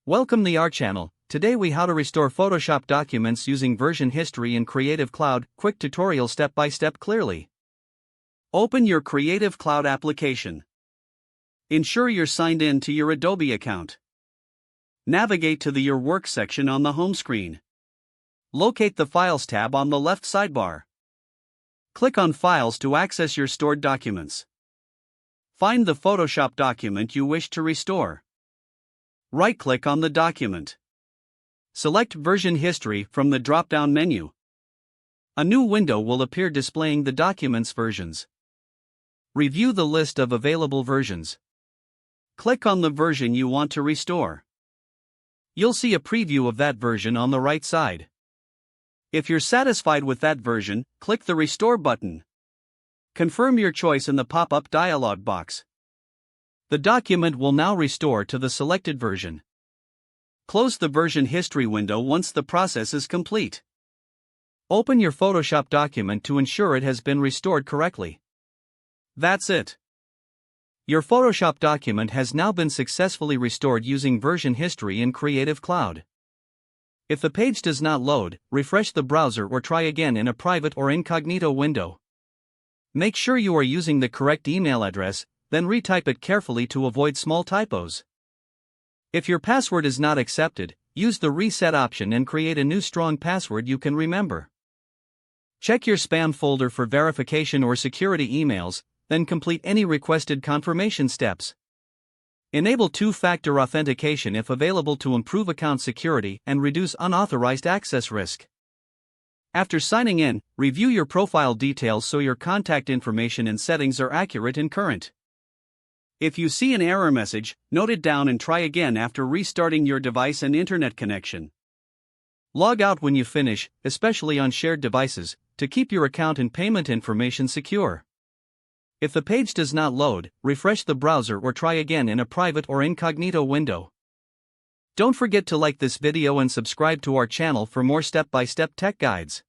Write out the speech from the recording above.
Welcome to our channel. Today we how to restore Photoshop documents using version history in Creative Cloud. Quick tutorial step by step clearly. Open your Creative Cloud application. Ensure you're signed in to your Adobe account. Navigate to the Your Work section on the home screen. Locate the Files tab on the left sidebar. Click on Files to access your stored documents. Find the Photoshop document you wish to restore. Right-click on the document. Select Version History from the drop-down menu. A new window will appear displaying the document's versions. Review the list of available versions. Click on the version you want to restore. You'll see a preview of that version on the right side. If you're satisfied with that version, click the Restore button. Confirm your choice in the pop-up dialog box. The document will now restore to the selected version. Close the version history window once the process is complete. Open your Photoshop document to ensure it has been restored correctly. That's it. Your Photoshop document has now been successfully restored using version history in Creative Cloud. If the page does not load, refresh the browser or try again in a private or incognito window. Make sure you are using the correct email address, then retype it carefully to avoid small typos. If your password is not accepted, use the reset option and create a new strong password you can remember. Check your spam folder for verification or security emails, then complete any requested confirmation steps. Enable two-factor authentication if available to improve account security and reduce unauthorized access risk. After signing in, review your profile details so your contact information and settings are accurate and current. If you see an error message, note it down and try again after restarting your device and internet connection. Log out when you finish, especially on shared devices, to keep your account and payment information secure. If the page does not load, refresh the browser or try again in a private or incognito window. Don't forget to like this video and subscribe to our channel for more step-by-step tech guides.